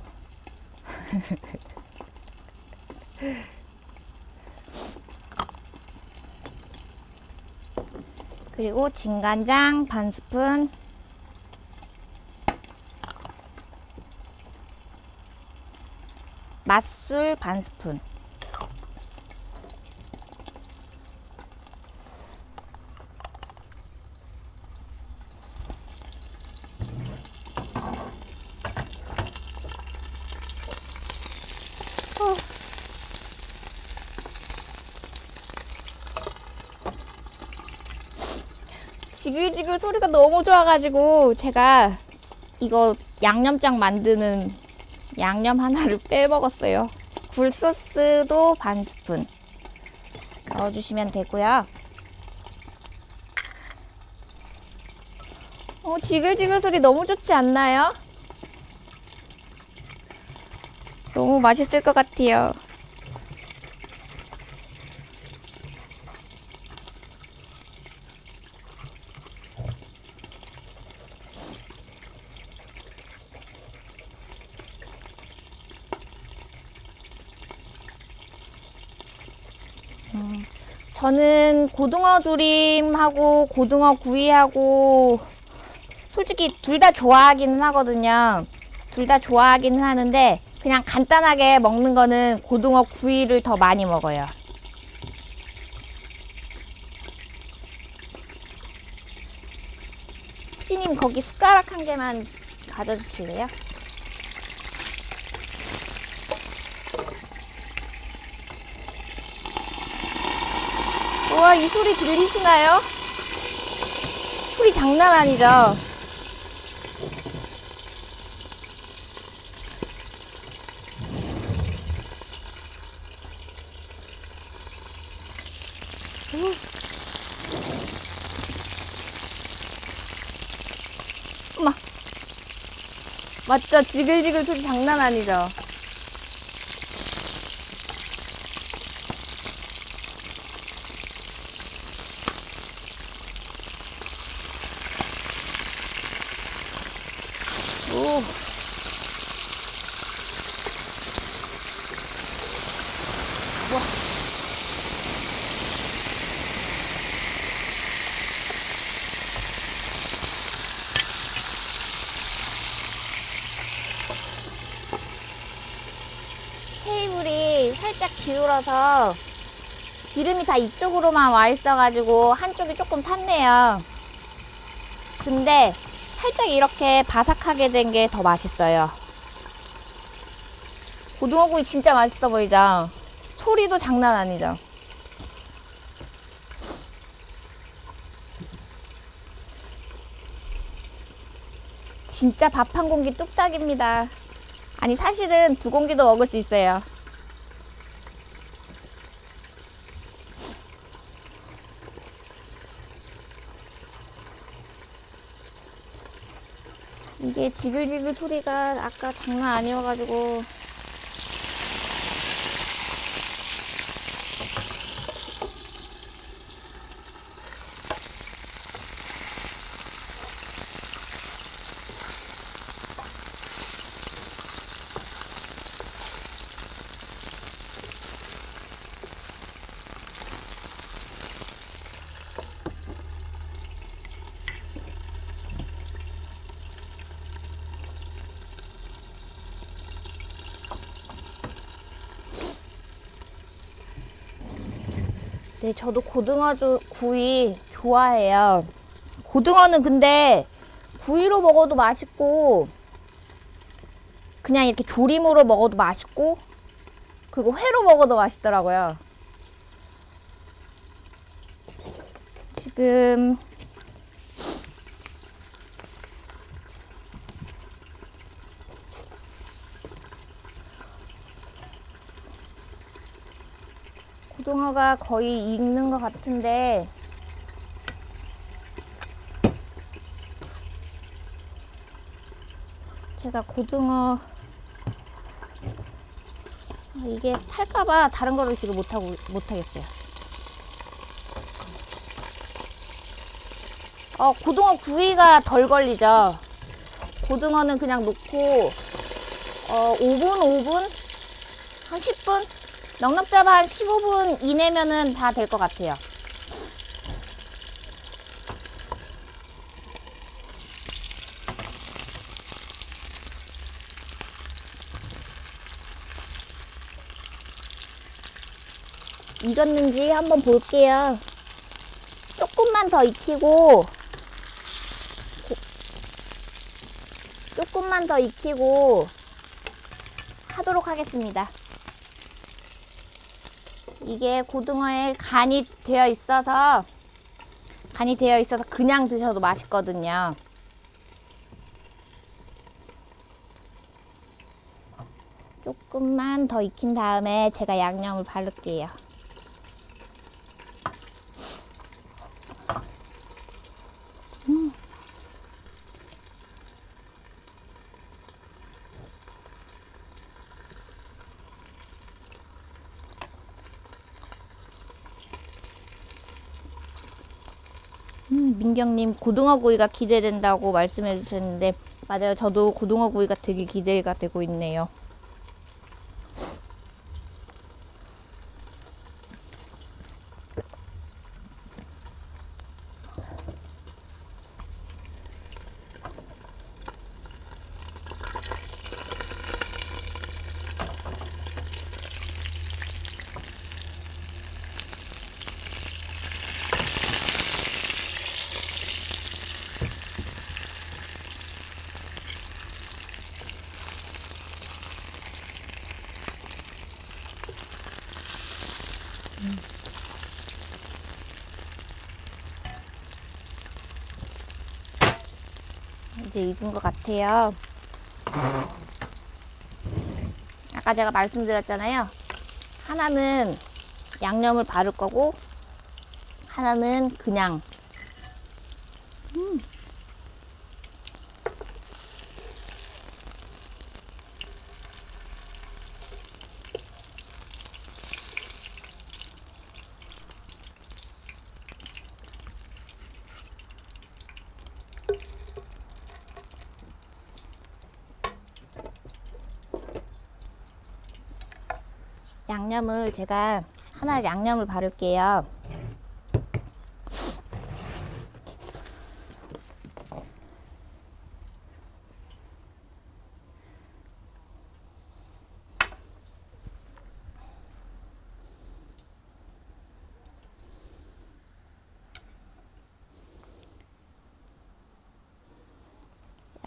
그리고 진간장 반스푼, 맛술 반스푼, 지글지글 소리가 너무 좋아가지고 제가 이거 양념장 만드는 양념 하나를 빼먹었어요. 굴소스도 반스푼 넣어주시면 되고요. 지글지글 소리 너무 좋지 않나요? 너무 맛있을 것 같아요. 저는 고등어 조림하고 고등어 구이하고 솔직히 둘 다 좋아하기는 하거든요. 둘 다 좋아하기는 하는데 그냥 간단하게 먹는 거는 고등어 구이를 더 많이 먹어요. 피디님 거기 숟가락 한 개만 가져주실래요? 우와, 이 소리 들리시나요? 소리 장난 아니죠? 엄마, 맞죠? 지글지글 소리 장난 아니죠? 오. 와. 살짝 기울어서 기름이 다 이쪽으로만 와 있어가지고 한쪽이 조금 탔네요. 근데 살짝 이렇게 바삭하게 된 게 더 맛있어요. 고등어구이 진짜 맛있어 보이죠? 소리도 장난 아니죠? 진짜 밥 한 공기 뚝딱입니다. 아니 사실은 2공기도 먹을 수 있어요. 이게 지글지글 소리가 아까 장난 아니어가지고. 네, 저도 고등어 구이 좋아해요. 고등어는 근데 구이로 먹어도 맛있고 그냥 이렇게 조림으로 먹어도 맛있고 그리고 회로 먹어도 맛있더라고요. 지금 고등어가 거의 익는 것 같은데 제가 고등어 이게 탈까봐 다른 거를 지금 못하겠어요. 고등어 구이가 덜 걸리죠. 고등어는 그냥 놓고 5분? 한 10분? 넉넉 잡아 한 15분 이내면은 다 될 것 같아요. 익었는지 한번 볼게요. 조금만 더 익히고 하도록 하겠습니다. 이게 고등어에 간이 되어 있어서 그냥 드셔도 맛있거든요. 조금만 더 익힌 다음에 제가 양념을 바를게요. 민경님 고등어 구이가 기대된다고 말씀해 주셨는데 맞아요. 저도 고등어 구이가 되게 기대가 되고 있네요. 이제 익은 것 같아요. 아까 제가 말씀드렸잖아요. 하나는 양념을 바를 거고 하나는 그냥. 양념을 제가 하나 양념을 바를게요.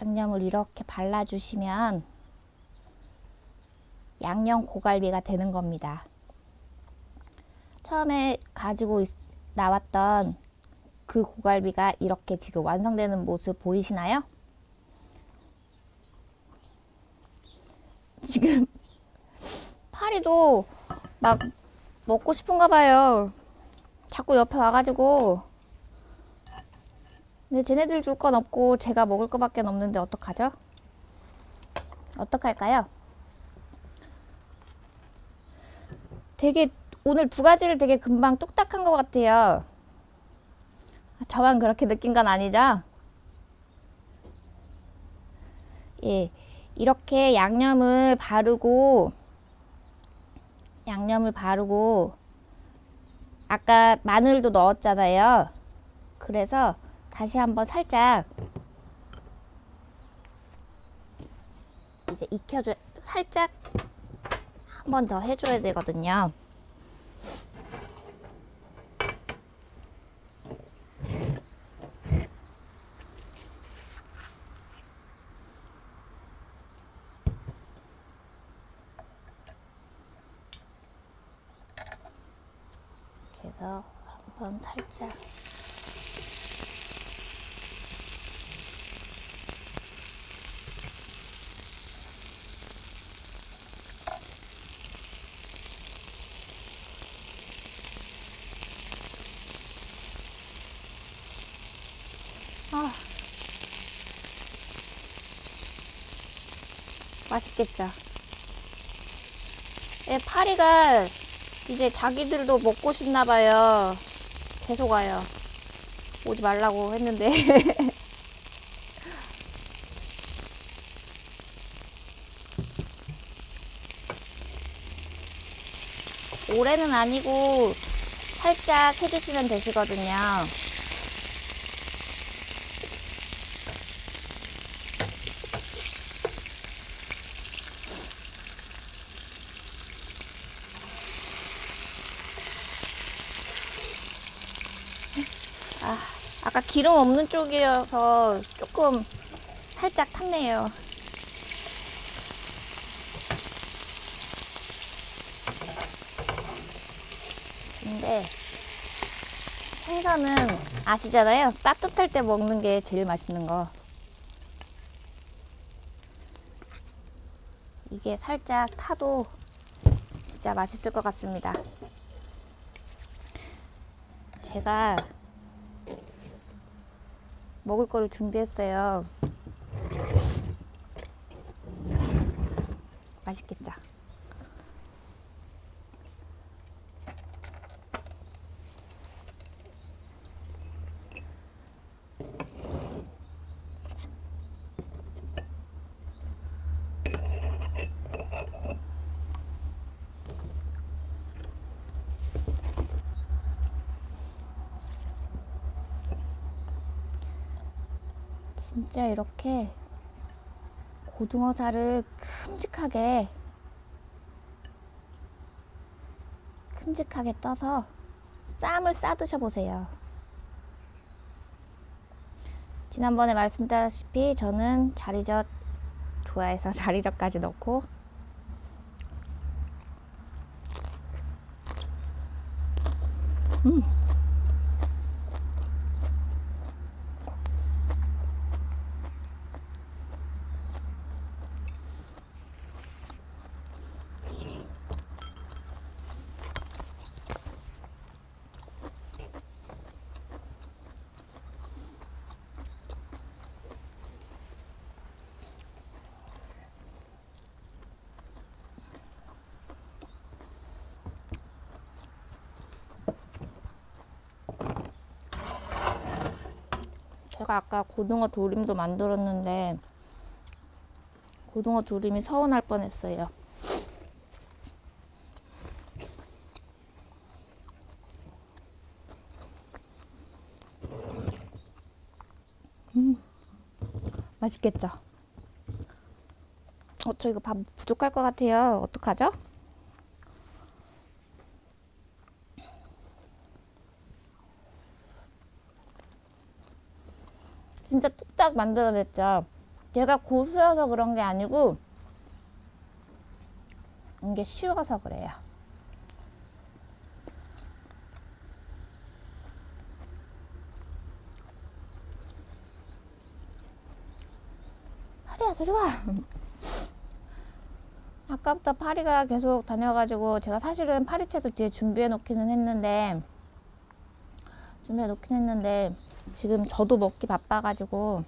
양념을 이렇게 발라주시면 양념 고갈비가 되는 겁니다. 처음에 가지고 나왔던 그 고갈비가 이렇게 지금 완성되는 모습 보이시나요? 지금 파리도 막 먹고 싶은가 봐요. 자꾸 옆에 와가지고. 근데 쟤네들 줄 건 없고 제가 먹을 거밖에 없는데 어떡하죠? 어떡할까요? 되게 오늘 두 가지를 되게 금방 뚝딱 한 것 같아요. 저만 그렇게 느낀 건 아니죠? 예, 이렇게 양념을 바르고 아까 마늘도 넣었잖아요. 그래서 다시 한번 살짝 이제 살짝 한 번 더 해줘야 되거든요. 그래서 한번 살짝 맛있겠죠? 예, 파리가 이제 자기들도 먹고 싶나 봐요. 계속 와요. 오지 말라고 했는데. 오래는 아니고 살짝 해주시면 되시거든요. 아까 기름 없는 쪽이어서 조금 살짝 탔네요. 근데 생선은 아시잖아요. 따뜻할 때 먹는 게 제일 맛있는 거. 이게 살짝 타도 진짜 맛있을 것 같습니다. 제가 먹을 거를 준비했어요. 맛있겠죠? 진짜 이렇게 고등어살을 큼직하게 떠서 쌈을 싸 드셔보세요. 지난번에 말씀드렸다시피 저는 자리젓 좋아해서 자리젓까지 넣고 제가 아까 고등어 조림도 만들었는데 고등어 조림이 서운할 뻔했어요. 맛있겠죠? 저 이거 밥 부족할 것 같아요. 어떡하죠? 진짜 뚝딱 만들어냈죠? 제가 고수여서 그런 게 아니고 이게 쉬워서 그래요. 파리야, 저리 와. 아까부터 파리가 계속 다녀가지고 제가 사실은 파리채도 뒤에 준비해 놓기는 했는데 지금 저도 먹기 바빠가지고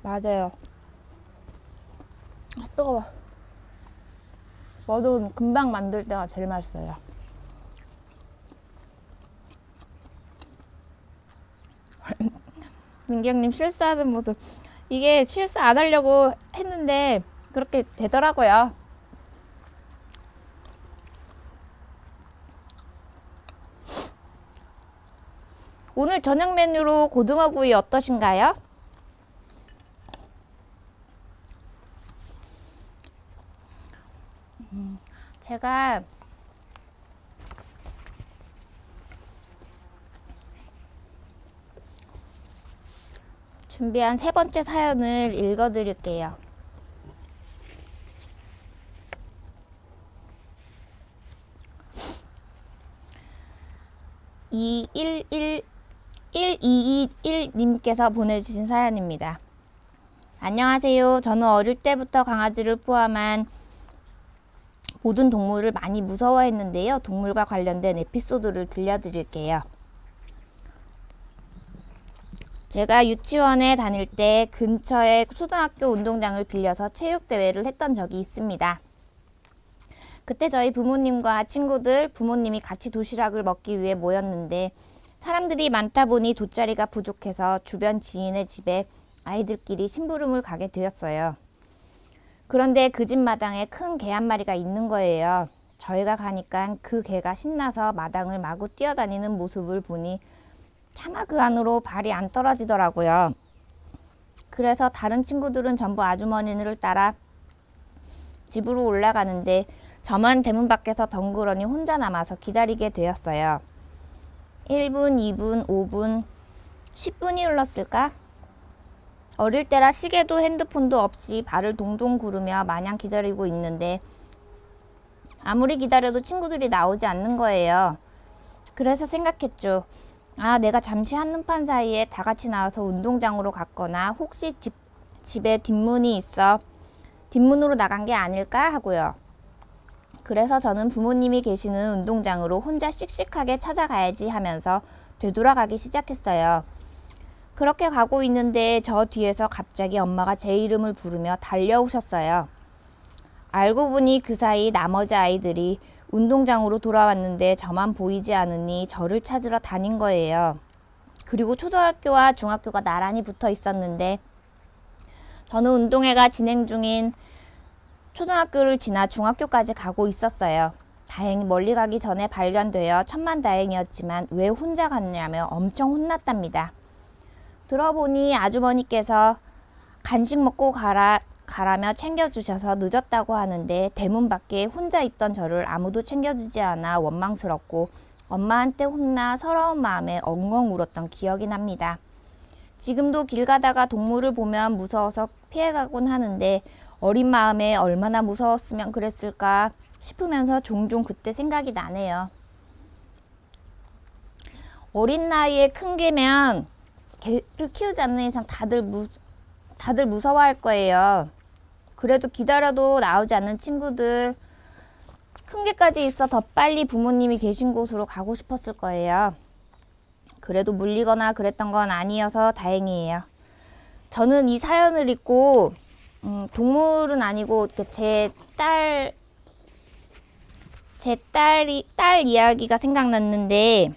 맞아요. 아, 뜨거워. 뭐든 금방 만들 때가 제일 맛있어요. 민경님 실수하는 모습. 이게 실수 안 하려고 했는데 그렇게 되더라고요. 오늘 저녁 메뉴로 고등어 구이 어떠신가요? 제가 준비한 세 번째 사연을 읽어드릴게요. 이 1221님께서 보내주신 사연입니다. 안녕하세요. 저는 어릴 때부터 강아지를 포함한 모든 동물을 많이 무서워했는데요. 동물과 관련된 에피소드를 들려드릴게요. 제가 유치원에 다닐 때 근처에 초등학교 운동장을 빌려서 체육대회를 했던 적이 있습니다. 그때 저희 부모님과 친구들, 부모님이 같이 도시락을 먹기 위해 모였는데 사람들이 많다 보니 돗자리가 부족해서 주변 지인의 집에 아이들끼리 심부름을 가게 되었어요. 그런데 그 집 마당에 큰 개 한 마리가 있는 거예요. 저희가 가니까 그 개가 신나서 마당을 마구 뛰어다니는 모습을 보니 차마 그 안으로 발이 안 떨어지더라고요. 그래서 다른 친구들은 전부 아주머니를 따라 집으로 올라가는데 저만 대문 밖에서 덩그러니 혼자 남아서 기다리게 되었어요. 1분, 2분, 5분, 10분이 흘렀을까? 어릴 때라 시계도 핸드폰도 없이 발을 동동 구르며 마냥 기다리고 있는데 아무리 기다려도 친구들이 나오지 않는 거예요. 그래서 생각했죠. 아, 내가 잠시 한눈판 사이에 다 같이 나와서 운동장으로 갔거나 혹시 집에 뒷문이 있어 뒷문으로 나간 게 아닐까 하고요. 그래서 저는 부모님이 계시는 운동장으로 혼자 씩씩하게 찾아가야지 하면서 되돌아가기 시작했어요. 그렇게 가고 있는데 저 뒤에서 갑자기 엄마가 제 이름을 부르며 달려오셨어요. 알고 보니 그 사이 나머지 아이들이 운동장으로 돌아왔는데 저만 보이지 않으니 저를 찾으러 다닌 거예요. 그리고 초등학교와 중학교가 나란히 붙어 있었는데 저는 운동회가 진행 중인 초등학교를 지나 중학교까지 가고 있었어요. 다행히 멀리 가기 전에 발견되어 천만다행이었지만 왜 혼자 갔냐며 엄청 혼났답니다. 들어보니 아주머니께서 간식 먹고 가라며 챙겨주셔서 늦었다고 하는데 대문 밖에 혼자 있던 저를 아무도 챙겨주지 않아 원망스럽고 엄마한테 혼나 서러운 마음에 엉엉 울었던 기억이 납니다. 지금도 길 가다가 동물을 보면 무서워서 피해가곤 하는데 어린 마음에 얼마나 무서웠으면 그랬을까 싶으면서 종종 그때 생각이 나네요. 어린 나이에 큰 개면 개를 키우지 않는 이상 다들 무서워할 거예요. 그래도 기다려도 나오지 않는 친구들 큰 개까지 있어 더 빨리 부모님이 계신 곳으로 가고 싶었을 거예요. 그래도 물리거나 그랬던 건 아니어서 다행이에요. 저는 이 사연을 읽고 동물은 아니고 딸 이야기가 생각났는데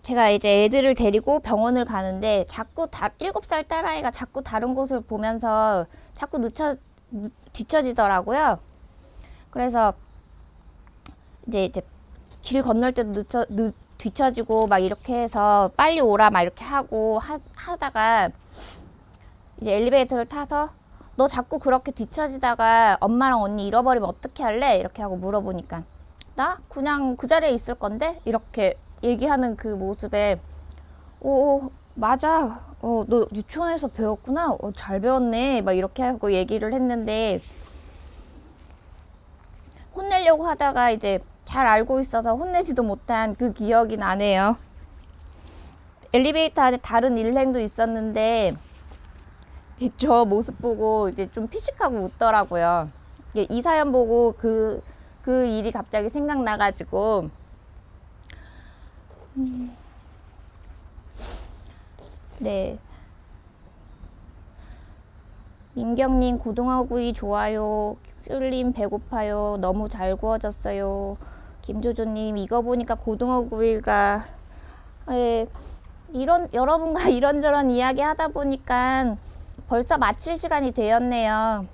제가 애들을 데리고 병원을 가는데 자꾸 7살 딸아이가 자꾸 다른 곳을 보면서 자꾸 뒤처지더라고요. 그래서 이제 길 건널 때도 뒤처지고 막 이렇게 해서 빨리 오라 막 이렇게 하고 하다가 이제 엘리베이터를 타서 너 자꾸 그렇게 뒤처지다가 엄마랑 언니 잃어버리면 어떻게 할래? 이렇게 하고 물어보니까 나 그냥 그 자리에 있을 건데? 이렇게 얘기하는 그 모습에 오 맞아 너 유치원에서 배웠구나 잘 배웠네 막 이렇게 하고 얘기를 했는데 혼내려고 하다가 이제 잘 알고 있어서 혼내지도 못한 그 기억이 나네요. 엘리베이터 안에 다른 일행도 있었는데 저 모습 보고 이제 좀 피식하고 웃더라고요. 이 사연 보고 그 일이 갑자기 생각나가지고 네. 민경님 고등어구이 좋아요. 큐님 배고파요. 너무 잘 구워졌어요. 김조조님 이거 보니까 고등어구이가 여러분과 이런저런 이야기 하다 보니까 벌써 마칠 시간이 되었네요.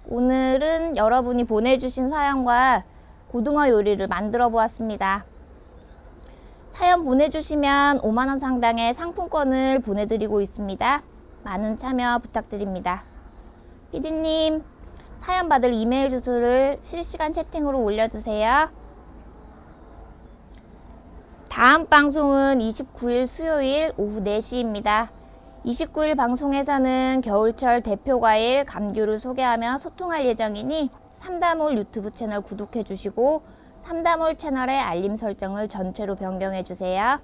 오늘은 여러분이 보내주신 사연과 고등어 요리를 만들어 보았습니다. 사연 보내주시면 5만원 상당의 상품권을 보내드리고 있습니다. 많은 참여 부탁드립니다. 피디님, 사연 받을 이메일 주소를 실시간 채팅으로 올려주세요. 다음 방송은 29일 수요일 오후 4시입니다. 29일 방송에서는 겨울철 대표 과일 감귤을 소개하며 소통할 예정이니 삼다몰 유튜브 채널 구독해 주시고 삼다몰 채널의 알림 설정을 전체로 변경해 주세요.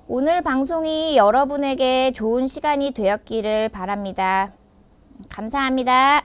오늘 방송이 여러분에게 좋은 시간이 되었기를 바랍니다. 감사합니다.